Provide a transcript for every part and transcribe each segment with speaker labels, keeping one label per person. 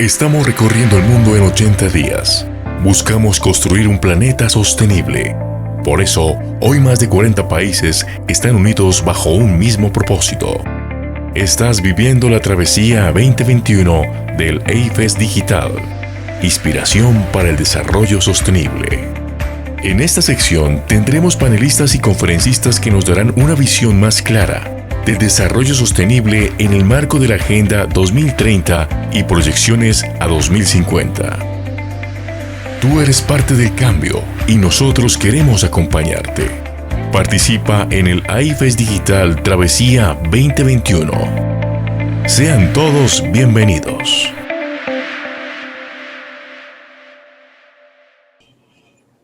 Speaker 1: Estamos recorriendo el mundo en 80 días. Buscamos construir un planeta sostenible. Por eso, hoy más de 40 países están unidos bajo un mismo propósito. Estás viviendo la travesía 2021 del AIFES Digital. Inspiración para el desarrollo sostenible. En esta sección tendremos panelistas y conferencistas que nos darán una visión más clara del desarrollo sostenible en el marco de la Agenda 2030 y proyecciones a 2050. Tú eres parte del cambio y nosotros queremos acompañarte. Participa en el AIFES Digital Travesía 2021. Sean todos bienvenidos.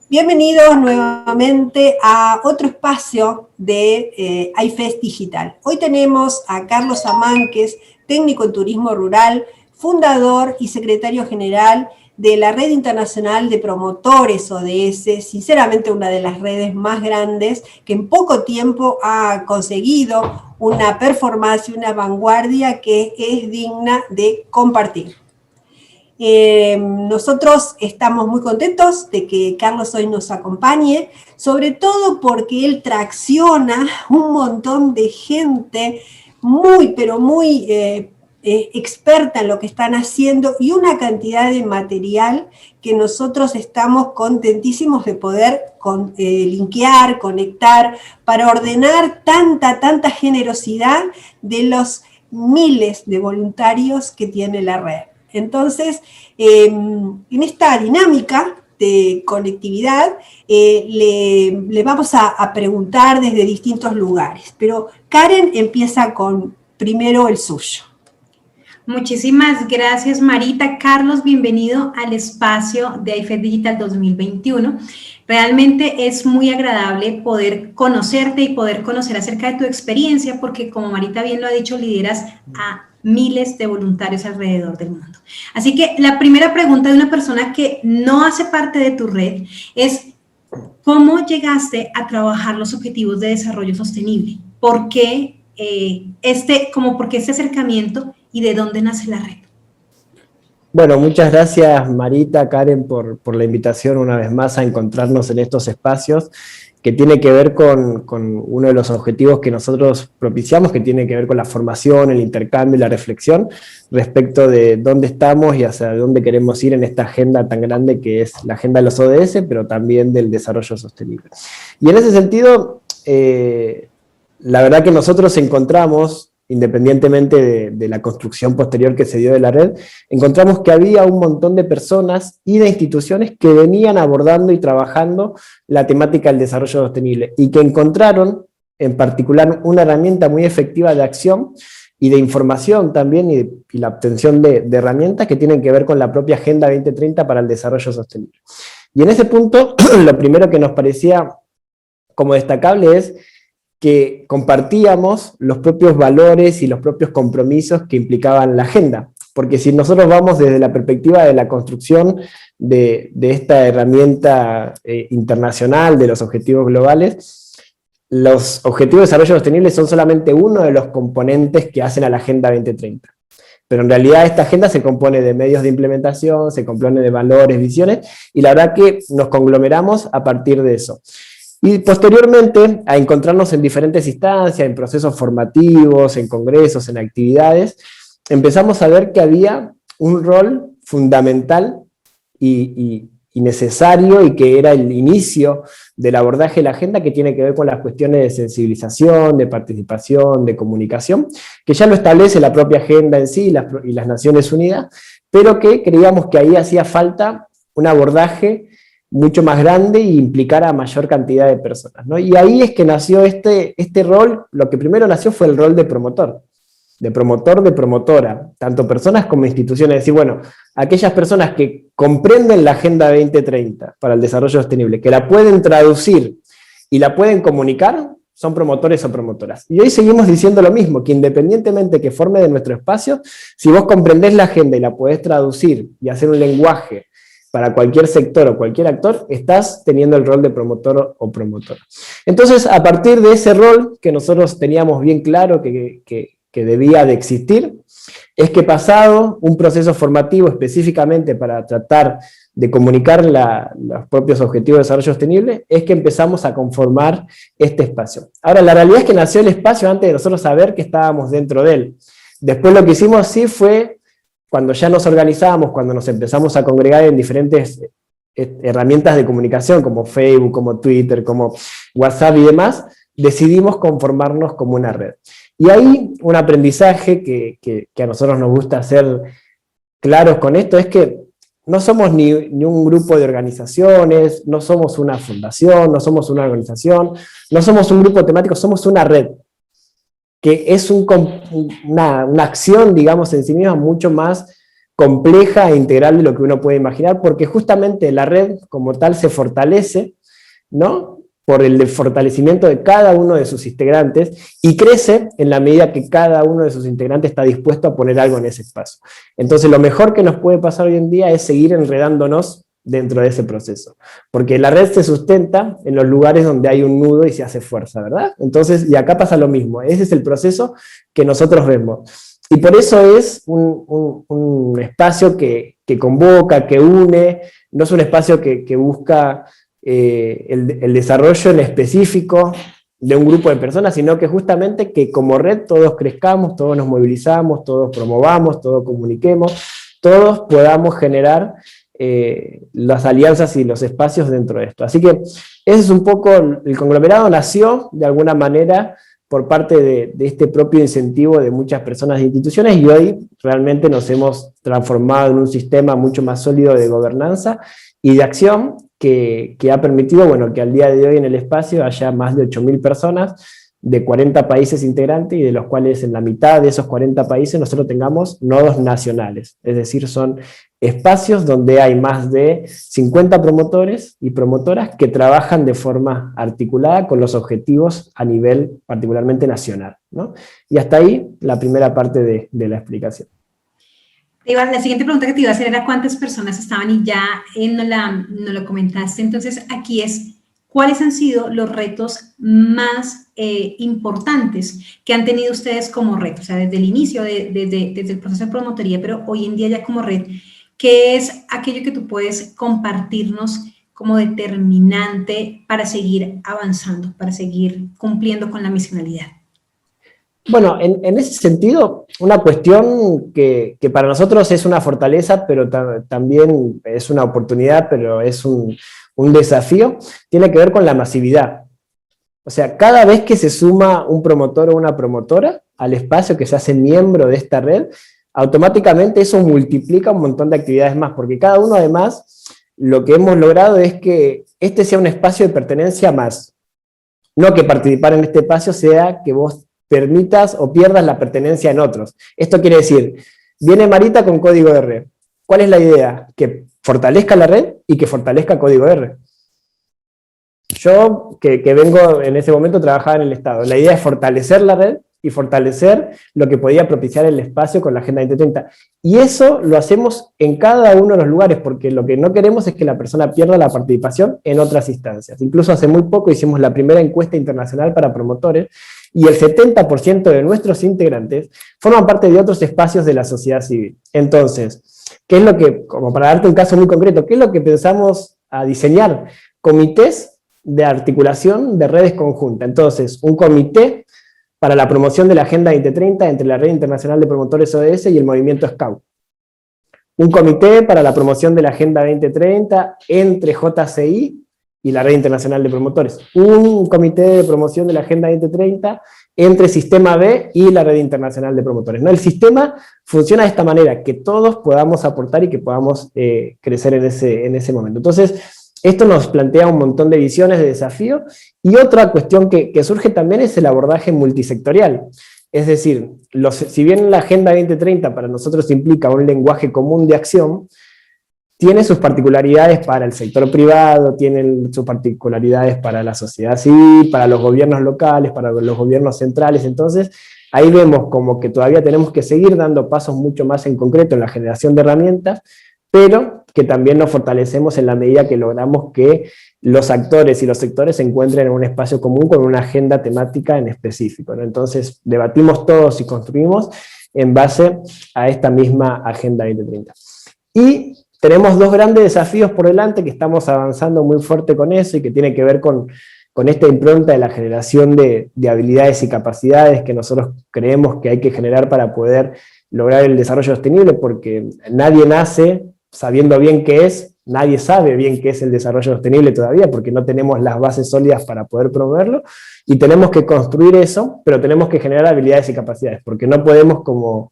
Speaker 2: Bienvenidos nuevamente a otro espacio de AIFES Digital. Hoy tenemos a Carlos Amánquez, técnico en turismo rural, fundador y secretario general de la Red Internacional de Promotores ODS, sinceramente una de las redes más grandes que en poco tiempo ha conseguido una performance y una vanguardia que es digna de compartir. Nosotros estamos muy contentos de que Carlos hoy nos acompañe, sobre todo porque él tracciona un montón de gente muy, pero muy experta en lo que están haciendo y una cantidad de material que nosotros estamos contentísimos de poder linkear, conectar, para ordenar tanta generosidad de los miles de voluntarios que tiene la red. Entonces, en esta dinámica de conectividad, le vamos a preguntar desde distintos lugares, pero Karen empieza con primero el suyo.
Speaker 3: Muchísimas gracias, Marita. Carlos, bienvenido al espacio de AIFES Digital 2021. Realmente es muy agradable poder conocerte y poder conocer acerca de tu experiencia, porque como Marita bien lo ha dicho, lideras a miles de voluntarios alrededor del mundo. Así que la primera pregunta de una persona que no hace parte de tu red es: ¿cómo llegaste a trabajar los objetivos de desarrollo sostenible? ¿Por qué por qué este acercamiento y de dónde nace la red?
Speaker 4: Bueno, muchas gracias Marita, Karen, por la invitación una vez más a encontrarnos en estos espacios que tiene que ver con uno de los objetivos que nosotros propiciamos, que tiene que ver con la formación, el intercambio y la reflexión respecto de dónde estamos y hacia dónde queremos ir en esta agenda tan grande que es la agenda de los ODS, pero también del desarrollo sostenible. Y en ese sentido, la verdad que nosotros encontramos, independientemente de la construcción posterior que se dio de la red, encontramos que había un montón de personas y de instituciones que venían abordando y trabajando la temática del desarrollo sostenible, y que encontraron, en particular, una herramienta muy efectiva de acción y de información también, y la obtención de herramientas que tienen que ver con la propia Agenda 2030 para el desarrollo sostenible. Y en ese punto, lo primero que nos parecía como destacable es que compartíamos los propios valores y los propios compromisos que implicaban la agenda. Porque si nosotros vamos desde la perspectiva de la construcción de esta herramienta internacional de los objetivos globales, los objetivos de desarrollo sostenible son solamente uno de los componentes que hacen a la Agenda 2030. Pero en realidad esta agenda se compone de medios de implementación, se compone de valores, visiones, y la verdad que nos conglomeramos a partir de eso. Y posteriormente, a encontrarnos en diferentes instancias, en procesos formativos, en congresos, en actividades, empezamos a ver que había un rol fundamental y necesario, y que era el inicio del abordaje de la agenda, que tiene que ver con las cuestiones de sensibilización, de participación, de comunicación, que ya lo establece la propia agenda en sí y las Naciones Unidas, pero que creíamos que ahí hacía falta un abordaje mucho más grande y implicar a mayor cantidad de personas, ¿no? Y ahí es que nació este rol. Lo que primero nació fue el rol de promotor, de promotora, tanto personas como instituciones. Es decir, bueno, aquellas personas que comprenden la Agenda 2030 para el desarrollo sostenible, que la pueden traducir y la pueden comunicar, son promotores o promotoras. Y hoy seguimos diciendo lo mismo, que independientemente que forme de nuestro espacio, si vos comprendés la agenda y la podés traducir y hacer un lenguaje para cualquier sector o cualquier actor, estás teniendo el rol de promotor o promotora. Entonces, a partir de ese rol que nosotros teníamos bien claro, que que debía de existir, es que pasado un proceso formativo específicamente para tratar de comunicar los propios objetivos de desarrollo sostenible, es que empezamos a conformar este espacio. Ahora, la realidad es que nació el espacio antes de nosotros saber que estábamos dentro de él. Después lo que hicimos sí fue, cuando ya nos organizábamos, cuando nos empezamos a congregar en diferentes herramientas de comunicación, como Facebook, como Twitter, como WhatsApp y demás, decidimos conformarnos como una red. Y ahí un aprendizaje que a nosotros nos gusta ser claros con esto, es que no somos ni un grupo de organizaciones, no somos una fundación, no somos una organización, no somos un grupo temático, somos una red, que es una acción, digamos, en sí misma mucho más compleja e integral de lo que uno puede imaginar, porque justamente la red como tal se fortalece, ¿no?, por el fortalecimiento de cada uno de sus integrantes, y crece en la medida que cada uno de sus integrantes está dispuesto a poner algo en ese espacio. Entonces lo mejor que nos puede pasar hoy en día es seguir enredándonos dentro de ese proceso, porque la red se sustenta en los lugares donde hay un nudo y se hace fuerza, ¿verdad? Entonces, y acá pasa lo mismo, ese es el proceso que nosotros vemos. Y por eso es un espacio que convoca, que une, no es un espacio que busca el desarrollo en específico de un grupo de personas, sino que justamente que como red todos crezcamos, todos nos movilizamos, todos promovamos, todos comuniquemos, todos podamos generar las alianzas y los espacios dentro de esto. Así que ese es un poco, el conglomerado nació de alguna manera por parte de este propio incentivo de muchas personas e instituciones, y hoy realmente nos hemos transformado en un sistema mucho más sólido de gobernanza y de acción que ha permitido, bueno, que al día de hoy en el espacio haya más de 8.000 personas de 40 países integrantes, y de los cuales en la mitad de esos 40 países nosotros tengamos nodos nacionales, es decir, son espacios donde hay más de 50 promotores y promotoras que trabajan de forma articulada con los objetivos a nivel particularmente nacional, ¿no? Y hasta ahí la primera parte de la explicación.
Speaker 3: La siguiente pregunta que te iba a hacer era cuántas personas estaban, y ya no lo comentaste. Entonces aquí es, ¿cuáles han sido los retos más importantes que han tenido ustedes como red? O sea, desde el inicio, desde el proceso de promotoría, pero hoy en día ya como red, ¿qué es aquello que tú puedes compartirnos como determinante para seguir avanzando, para seguir cumpliendo con la misionalidad?
Speaker 4: Bueno, en ese sentido, una cuestión que para nosotros es una fortaleza, pero también es una oportunidad, pero es un desafío, tiene que ver con la masividad. O sea, cada vez que se suma un promotor o una promotora al espacio, que se hace miembro de esta red, automáticamente eso multiplica un montón de actividades más, porque cada uno además, lo que hemos logrado es que este sea un espacio de pertenencia más. No que participar en este espacio sea que vos permitas o pierdas la pertenencia en otros. Esto quiere decir, viene Marita con código R. ¿Cuál es la idea? Que fortalezca la red y que fortalezca código R. Yo, que vengo en ese momento, trabajaba en el Estado. La idea es fortalecer la red y fortalecer lo que podía propiciar el espacio con la Agenda 2030. Y eso lo hacemos en cada uno de los lugares, porque lo que no queremos es que la persona pierda la participación en otras instancias. Incluso hace muy poco hicimos la primera encuesta internacional para promotores, y el 70% de nuestros integrantes forman parte de otros espacios de la sociedad civil. Entonces, ¿qué es lo que, como para darte un caso muy concreto, qué es lo que pensamos a diseñar? Comités de articulación de redes conjuntas. Entonces, un comité para la promoción de la Agenda 2030 entre la Red Internacional de Promotores ODS y el Movimiento Scout. Un comité para la promoción de la Agenda 2030 entre JCI y la Red Internacional de Promotores. Un comité de promoción de la Agenda 2030 entre Sistema B y la Red Internacional de Promotores, ¿no? El sistema funciona de esta manera, que todos podamos aportar y que podamos crecer en ese momento. Entonces, esto nos plantea un montón de visiones, de desafíos, y otra cuestión que surge también es el abordaje multisectorial. Es decir, si bien la Agenda 2030 para nosotros implica un lenguaje común de acción, tiene sus particularidades para el sector privado, tiene sus particularidades para la sociedad civil, para los gobiernos locales, para los gobiernos centrales. Entonces, ahí vemos como que todavía tenemos que seguir dando pasos mucho más en concreto en la generación de herramientas, pero que también nos fortalecemos en la medida que logramos que los actores y los sectores se encuentren en un espacio común con una agenda temática en específico, ¿no? Entonces, debatimos todos y construimos en base a esta misma Agenda 2030. Y tenemos dos grandes desafíos por delante, que estamos avanzando muy fuerte con eso, y que tiene que ver con esta impronta de la generación de habilidades y capacidades que nosotros creemos que hay que generar para poder lograr el desarrollo sostenible, porque nadie nace sabiendo bien qué es, nadie sabe bien qué es el desarrollo sostenible todavía, porque no tenemos las bases sólidas para poder promoverlo, y tenemos que construir eso, pero tenemos que generar habilidades y capacidades, porque no podemos, como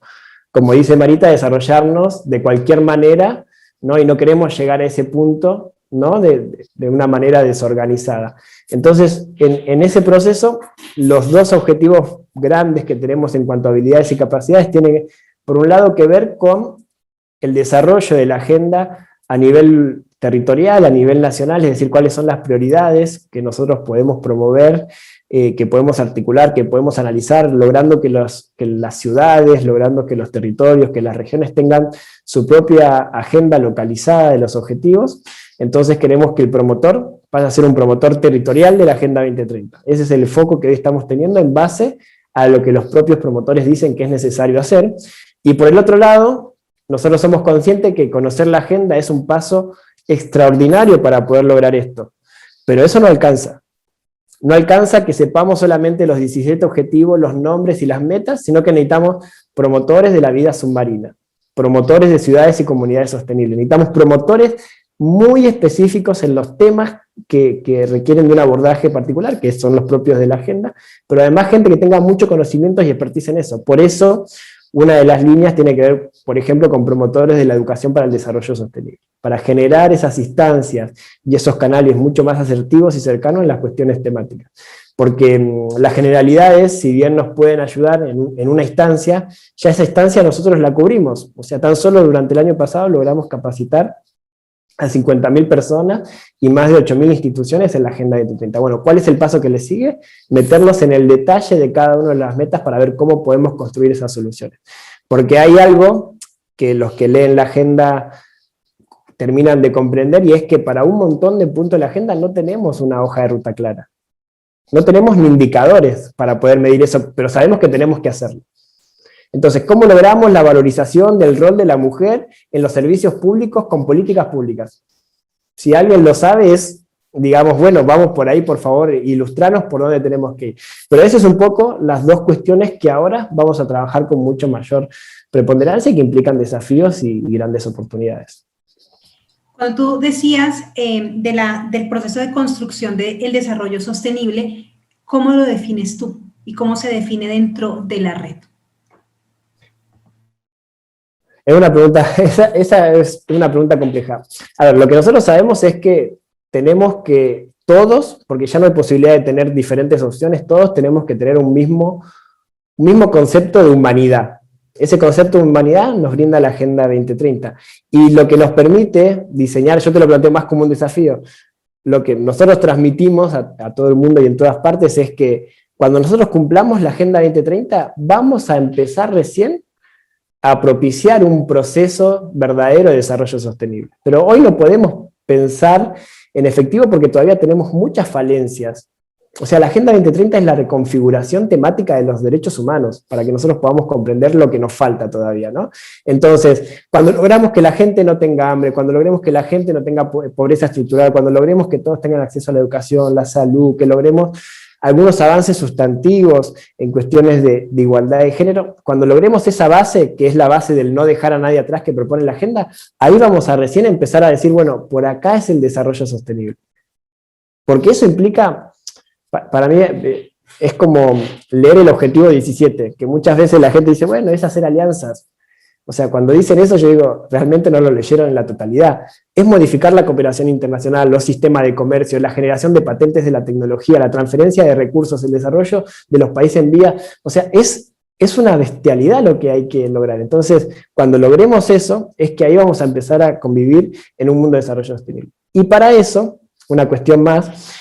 Speaker 4: dice Marita, desarrollarnos de cualquier manera, ¿no? Y no queremos llegar a ese punto, ¿no? de una manera desorganizada. Entonces, en ese proceso, los dos objetivos grandes que tenemos en cuanto a habilidades y capacidades tienen, por un lado, que ver con el desarrollo de la agenda a nivel territorial, a nivel nacional, es decir, cuáles son las prioridades que nosotros podemos promover, que podemos articular, que podemos analizar, logrando que las ciudades, logrando que los territorios, que las regiones tengan su propia agenda localizada de los objetivos. Entonces queremos que el promotor pase a ser un promotor territorial de la Agenda 2030. Ese es el foco que hoy estamos teniendo en base a lo que los propios promotores dicen que es necesario hacer. Y por el otro lado, nosotros somos conscientes que conocer la agenda es un paso extraordinario para poder lograr esto. Pero eso no alcanza. No alcanza que sepamos solamente los 17 objetivos, los nombres y las metas, sino que necesitamos promotores de la vida submarina, promotores de ciudades y comunidades sostenibles. Necesitamos promotores muy específicos en los temas que requieren de un abordaje particular, que son los propios de la agenda, pero además gente que tenga mucho conocimiento y expertise en eso. Por eso, una de las líneas tiene que ver, por ejemplo, con promotores de la educación para el desarrollo sostenible, para generar esas instancias y esos canales mucho más asertivos y cercanos en las cuestiones temáticas. Porque las generalidades, si bien nos pueden ayudar en una instancia, ya esa instancia nosotros la cubrimos. O sea, tan solo durante el año pasado logramos capacitar a 50.000 personas y más de 8.000 instituciones en la Agenda 2030. Bueno, ¿cuál es el paso que le sigue? Meternos en el detalle de cada una de las metas para ver cómo podemos construir esas soluciones. Porque hay algo que los que leen la agenda terminan de comprender, y es que para un montón de puntos de la agenda no tenemos una hoja de ruta clara. No tenemos ni indicadores para poder medir eso, pero sabemos que tenemos que hacerlo. Entonces, ¿cómo logramos la valorización del rol de la mujer en los servicios públicos con políticas públicas? Si alguien lo sabe es, digamos, bueno, vamos por ahí, por favor, ilustranos por dónde tenemos que ir. Pero eso es un poco las dos cuestiones que ahora vamos a trabajar con mucho mayor preponderancia y que implican desafíos y grandes oportunidades.
Speaker 3: Cuando tú decías del proceso de construcción del desarrollo sostenible, ¿cómo lo defines tú? ¿Y cómo se define dentro de la red?
Speaker 4: Es una pregunta, esa es una pregunta compleja. A ver, lo que nosotros sabemos es que tenemos que todos, porque ya no hay posibilidad de tener diferentes opciones, todos tenemos que tener un mismo concepto de humanidad. Ese concepto de humanidad nos brinda la Agenda 2030. Y lo que nos permite diseñar, yo te lo planteo más como un desafío, lo que nosotros transmitimos a todo el mundo y en todas partes es que cuando nosotros cumplamos la Agenda 2030, vamos a empezar recién a propiciar un proceso verdadero de desarrollo sostenible. Pero hoy no podemos pensar en efectivo porque todavía tenemos muchas falencias. O sea, la Agenda 2030 es la reconfiguración temática de los derechos humanos, para que nosotros podamos comprender lo que nos falta todavía, ¿no? Entonces, cuando logramos que la gente no tenga hambre, cuando logremos que la gente no tenga pobreza estructural, cuando logremos que todos tengan acceso a la educación, la salud, que logremos algunos avances sustantivos en cuestiones de igualdad de género, cuando logremos esa base, que es la base del no dejar a nadie atrás que propone la agenda, ahí vamos a recién empezar a decir, bueno, por acá es el desarrollo sostenible. Porque eso implica, para mí, es como leer el objetivo 17, que muchas veces la gente dice, bueno, es hacer alianzas. O sea, cuando dicen eso yo digo, realmente no lo leyeron en la totalidad. Es modificar la cooperación internacional, los sistemas de comercio, la generación de patentes de la tecnología, la transferencia de recursos, el desarrollo de los países en vía. O sea, es una bestialidad lo que hay que lograr. Entonces, cuando logremos eso, es que ahí vamos a empezar a convivir en un mundo de desarrollo sostenible. Y para eso, una cuestión más,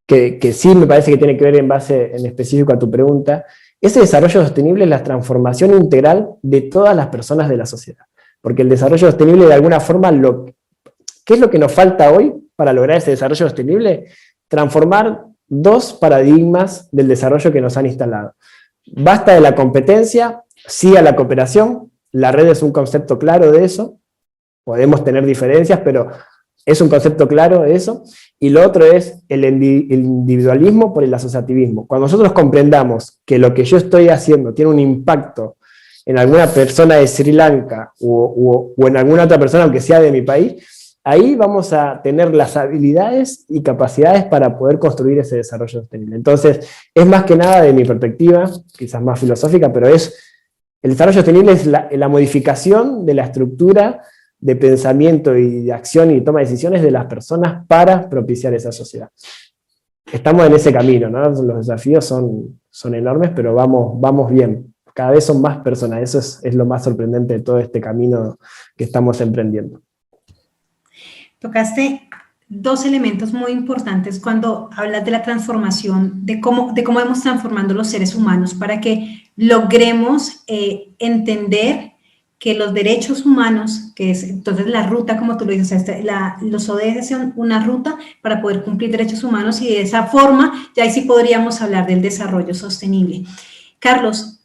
Speaker 4: que sí me parece que tiene que ver en base en específico a tu pregunta, ese desarrollo sostenible es la transformación integral de todas las personas de la sociedad. Porque el desarrollo sostenible, de alguna forma, ¿qué es lo que nos falta hoy para lograr ese desarrollo sostenible? Transformar 2 paradigmas del desarrollo que nos han instalado. Basta de la competencia, sí a la cooperación. La red es un concepto claro de eso. Podemos tener diferencias, pero es un concepto claro de eso. Y lo otro es el individualismo por el asociativismo. Cuando nosotros comprendamos que lo que yo estoy haciendo tiene un impacto en alguna persona de Sri Lanka o en alguna otra persona, aunque sea de mi país, ahí vamos a tener las habilidades y capacidades para poder construir ese desarrollo sostenible. Entonces, es más que nada de mi perspectiva, quizás más filosófica, pero el desarrollo sostenible es la modificación de la estructura de pensamiento y de acción y toma de decisiones de las personas para propiciar esa sociedad. Estamos en ese camino, ¿no? Los desafíos son enormes, pero vamos bien. Cada vez son más personas, eso es lo más sorprendente de todo este camino que estamos emprendiendo.
Speaker 3: Tocaste 2 elementos muy importantes cuando hablas de la transformación, de cómo vamos transformando los seres humanos para que logremos entender que los derechos humanos, que es entonces la ruta, como tú lo dices, los ODS son una ruta para poder cumplir derechos humanos, y de esa forma ya ahí sí podríamos hablar del desarrollo sostenible. Carlos,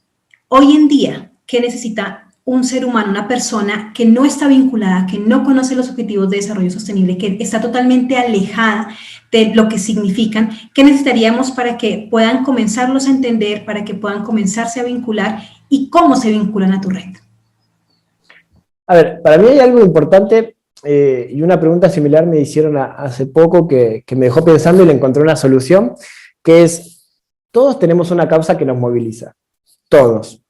Speaker 3: hoy en día, ¿qué necesita un ser humano, una persona que no está vinculada, que no conoce los objetivos de desarrollo sostenible, que está totalmente alejada de lo que significan? ¿Qué necesitaríamos para que puedan comenzarlos a entender, para que puedan comenzarse a vincular, y cómo se vinculan a tu red?
Speaker 4: A ver, para mí hay algo importante, y una pregunta similar me hicieron hace poco que me dejó pensando y le encontré una solución, que es, todos tenemos una causa que nos moviliza, todos.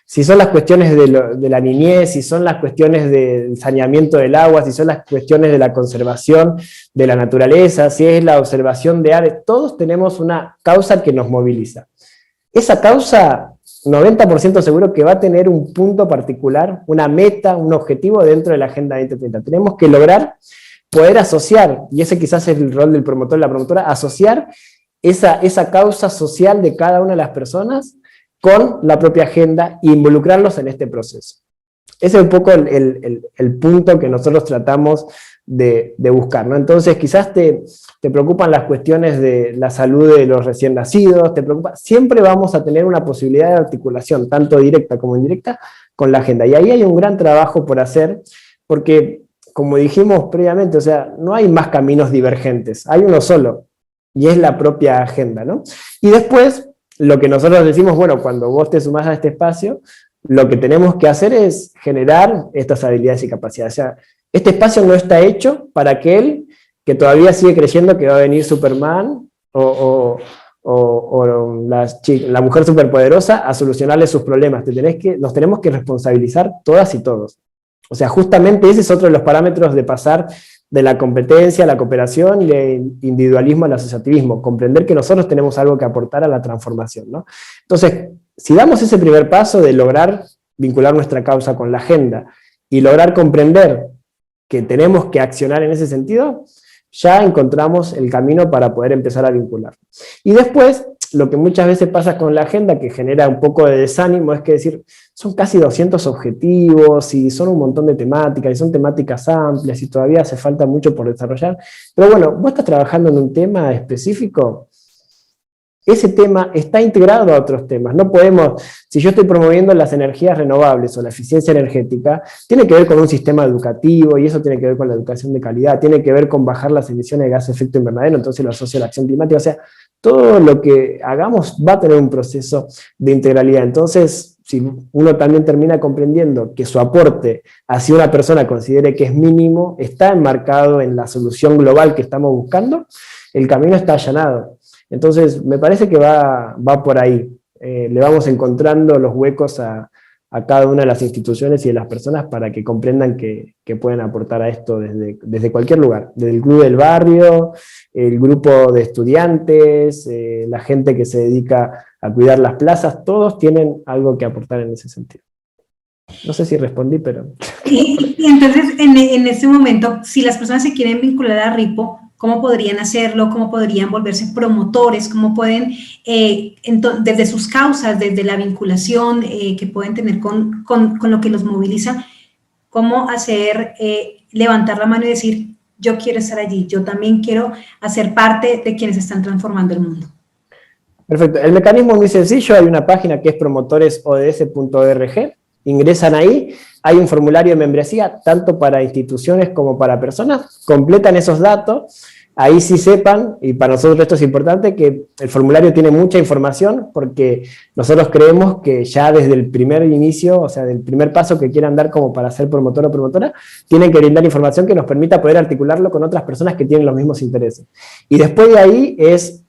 Speaker 4: Si son las cuestiones de la niñez, si son las cuestiones del saneamiento del agua, si son las cuestiones de la conservación de la naturaleza, si es la observación de aves, todos tenemos una causa que nos moviliza. Esa causa, 90% seguro que va a tener un punto particular, una meta, un objetivo dentro de la Agenda 2030. Tenemos que lograr poder asociar, y ese quizás es el rol del promotor, la promotora, asociar esa causa social de cada una de las personas con la propia agenda e involucrarlos en este proceso. Ese es un poco el punto que nosotros tratamos de buscar, ¿no? Entonces quizás te preocupan las cuestiones de la salud de los recién nacidos, siempre vamos a tener una posibilidad de articulación, tanto directa como indirecta, con la agenda. Y ahí hay un gran trabajo por hacer, porque, como dijimos previamente, o sea, no hay más caminos divergentes, hay uno solo, y es la propia agenda, ¿no? Y después, lo que nosotros decimos, bueno, cuando vos te sumás a este espacio, lo que tenemos que hacer es generar estas habilidades y capacidades. O sea, este espacio no está hecho para aquel que todavía sigue creyendo que va a venir Superman o la mujer superpoderosa a solucionarle sus problemas. Nos tenemos que responsabilizar todas y todos. O sea, justamente ese es otro de los parámetros de pasar de la competencia a la cooperación y del individualismo al asociativismo, comprender que nosotros tenemos algo que aportar a la transformación, ¿no? Entonces, si damos ese primer paso de lograr vincular nuestra causa con la agenda y lograr comprender que tenemos que accionar en ese sentido, ya encontramos el camino para poder empezar a vincular. Y después, lo que muchas veces pasa con la agenda, que genera un poco de desánimo, es que decir, son casi 200 objetivos, y son un montón de temáticas, y son temáticas amplias, y todavía hace falta mucho por desarrollar. Pero bueno, vos estás trabajando en un tema específico, ese tema está integrado a otros temas. No podemos, si yo estoy promoviendo las energías renovables o la eficiencia energética, tiene que ver con un sistema educativo, y eso tiene que ver con la educación de calidad, tiene que ver con bajar las emisiones de gas de efecto invernadero, entonces lo asocio a la acción climática. O sea, todo lo que hagamos va a tener un proceso de integralidad. Entonces, si uno también termina comprendiendo que su aporte hacia una persona considere que es mínimo, está enmarcado en la solución global que estamos buscando, el camino está allanado. Entonces, me parece que va por ahí. Le vamos encontrando los huecos a cada una de las instituciones y de las personas para que comprendan que pueden aportar a esto desde cualquier lugar, desde el club del barrio, el grupo de estudiantes, la gente que se dedica a cuidar las plazas, todos tienen algo que aportar en ese sentido. No sé si respondí, pero...
Speaker 3: Y entonces, en este momento, si las personas se quieren vincular a RIPO, ¿cómo podrían hacerlo? ¿Cómo podrían volverse promotores? ¿Cómo pueden, desde sus causas, desde la vinculación que pueden tener con lo que los moviliza, cómo hacer, levantar la mano y decir, yo quiero estar allí, yo también quiero hacer parte de quienes están transformando el mundo?
Speaker 4: Perfecto, el mecanismo es muy sencillo, hay una página que es promotoresods.org, ingresan ahí, hay un formulario de membresía, tanto para instituciones como para personas, completan esos datos, ahí sí sepan, y para nosotros esto es importante, que el formulario tiene mucha información, porque nosotros creemos que ya desde el primer inicio, o sea, del primer paso que quieran dar como para ser promotor o promotora, tienen que brindar información que nos permita poder articularlo con otras personas que tienen los mismos intereses. Y después de ahí es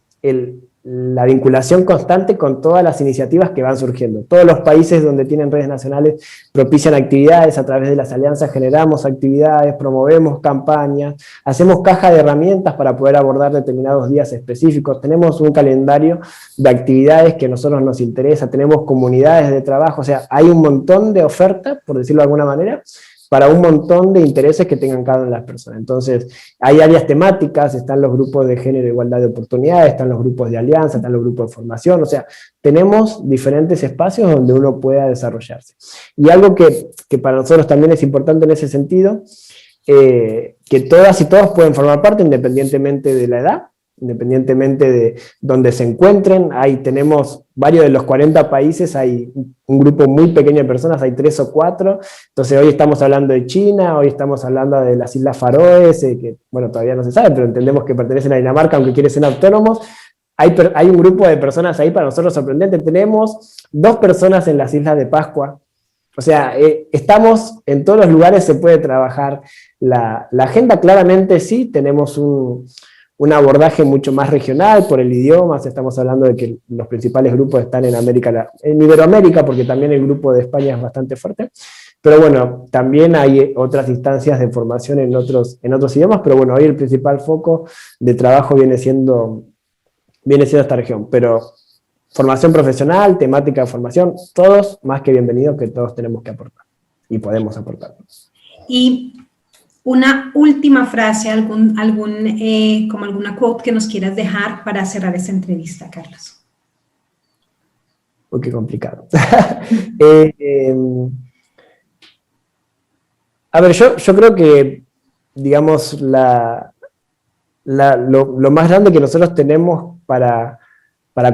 Speaker 4: la vinculación constante con todas las iniciativas que van surgiendo. Todos los países donde tienen redes nacionales propician actividades, a través de las alianzas generamos actividades, promovemos campañas, hacemos caja de herramientas para poder abordar determinados días específicos, tenemos un calendario de actividades que a nosotros nos interesa, tenemos comunidades de trabajo, o sea, hay un montón de oferta, por decirlo de alguna manera, para un montón de intereses que tengan cada una de las personas. Entonces, hay áreas temáticas, están los grupos de género e igualdad de oportunidades, están los grupos de alianza, están los grupos de formación, o sea, tenemos diferentes espacios donde uno pueda desarrollarse. Y algo que para nosotros también es importante en ese sentido, que todas y todos pueden formar parte independientemente de la edad, independientemente de donde se encuentren. Ahí tenemos varios de los 40 países, hay un grupo muy pequeño de personas, hay 3 o 4, entonces hoy estamos hablando de China, hoy estamos hablando de las Islas Faroes, que bueno, todavía no se sabe, pero entendemos que pertenecen a Dinamarca, aunque quieren ser autónomos. Hay un grupo de personas ahí para nosotros sorprendente, tenemos 2 personas en las Islas de Pascua, o sea, estamos en todos los lugares, se puede trabajar la agenda. Claramente sí, tenemos un abordaje mucho más regional por el idioma, estamos hablando de que los principales grupos están en Iberoamérica, porque también el grupo de España es bastante fuerte, pero bueno, también hay otras instancias de formación en otros idiomas, pero bueno, hoy el principal foco de trabajo viene siendo esta región, pero formación profesional, temática de formación, todos más que bienvenidos, que todos tenemos que aportar, y podemos aportar.
Speaker 3: Y una última frase, como alguna quote que nos quieras dejar para cerrar esta entrevista, Carlos.
Speaker 4: Uy, qué complicado. A ver, yo creo que, digamos, lo más grande que nosotros tenemos para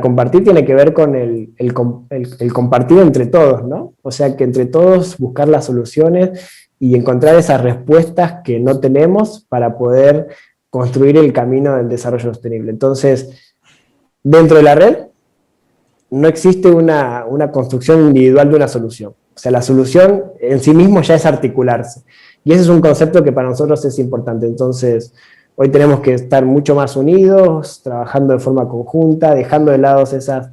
Speaker 4: compartir tiene que ver con el compartir entre todos, ¿no? O sea, que entre todos buscar las soluciones y encontrar esas respuestas que no tenemos para poder construir el camino del desarrollo sostenible. Entonces, dentro de la red no existe una construcción individual de una solución. O sea, la solución en sí mismo ya es articularse. Y ese es un concepto que para nosotros es importante. Entonces, hoy tenemos que estar mucho más unidos, trabajando de forma conjunta, dejando de lado esas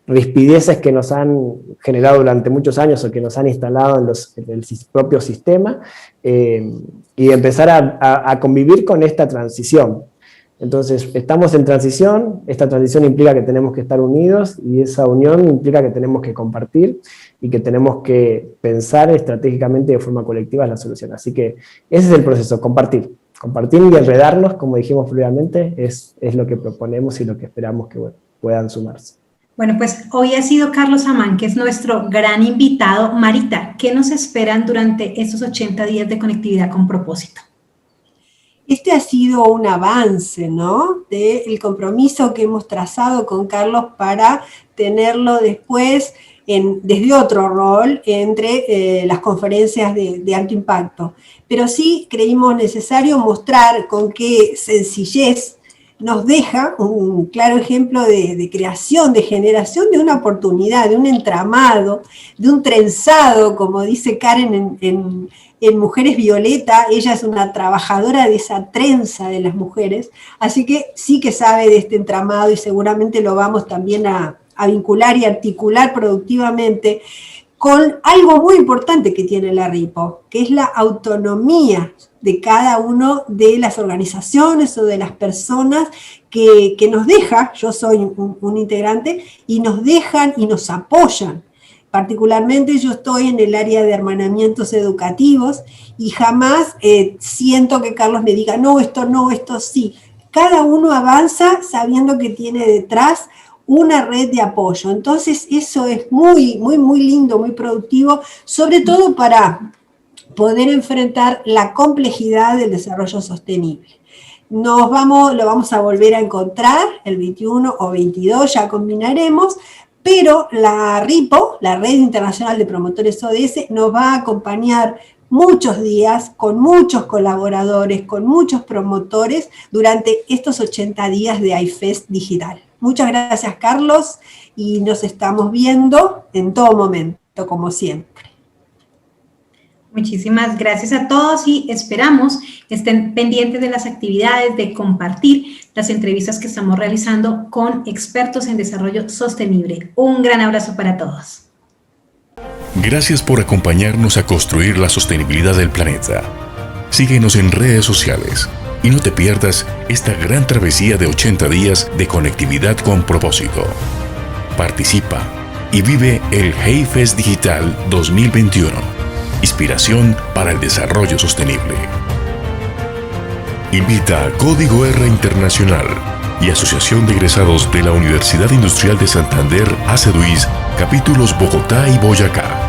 Speaker 4: rispideces que nos han generado durante muchos años o que nos han instalado en el propio sistema, y empezar a convivir con esta transición. Entonces, estamos en transición, esta transición implica que tenemos que estar unidos, y esa unión implica que tenemos que compartir y que tenemos que pensar estratégicamente de forma colectiva la solución. Así que ese es el proceso, compartir y enredarnos, como dijimos previamente, es lo que proponemos y lo que esperamos que puedan sumarse.
Speaker 3: Bueno, pues hoy ha sido Carlos Amán, que es nuestro gran invitado. Marita, ¿qué nos esperan durante estos 80 días de conectividad con propósito?
Speaker 2: Este ha sido un avance, ¿no?, del compromiso que hemos trazado con Carlos para tenerlo después desde otro rol entre las conferencias de alto impacto. Pero sí creímos necesario mostrar con qué sencillez nos deja un claro ejemplo de creación, de generación de una oportunidad, de un entramado, de un trenzado, como dice Karen en Mujeres Violeta. Ella es una trabajadora de esa trenza de las mujeres, así que sí que sabe de este entramado, y seguramente lo vamos también a vincular y articular productivamente con algo muy importante que tiene la RIPO, que es la autonomía de cada uno de las organizaciones o de las personas que nos deja. Yo soy un integrante, y nos dejan y nos apoyan. Particularmente yo estoy en el área de hermanamientos educativos, y jamás siento que Carlos me diga, no, esto sí. Cada uno avanza sabiendo que tiene detrás una red de apoyo. Entonces eso es muy, muy, muy lindo, muy productivo, sobre todo para poder enfrentar la complejidad del desarrollo sostenible. lo vamos a volver a encontrar el 21 o 22, ya combinaremos, pero la RIPO, la Red Internacional de Promotores ODS, nos va a acompañar muchos días, con muchos colaboradores, con muchos promotores, durante estos 80 días de iFest Digital. Muchas gracias, Carlos, y nos estamos viendo en todo momento, como siempre.
Speaker 3: Muchísimas gracias a todos y esperamos que estén pendientes de las actividades, de compartir las entrevistas que estamos realizando con expertos en desarrollo sostenible. Un gran abrazo para todos.
Speaker 1: Gracias por acompañarnos a construir la sostenibilidad del planeta. Síguenos en redes sociales y no te pierdas esta gran travesía de 80 días de conectividad con propósito. Participa y vive el HeyFest Digital 2021. Inspiración para el desarrollo sostenible. Invita a Código R Internacional y Asociación de Egresados de la Universidad Industrial de Santander, ACEDUIS, capítulos Bogotá y Boyacá.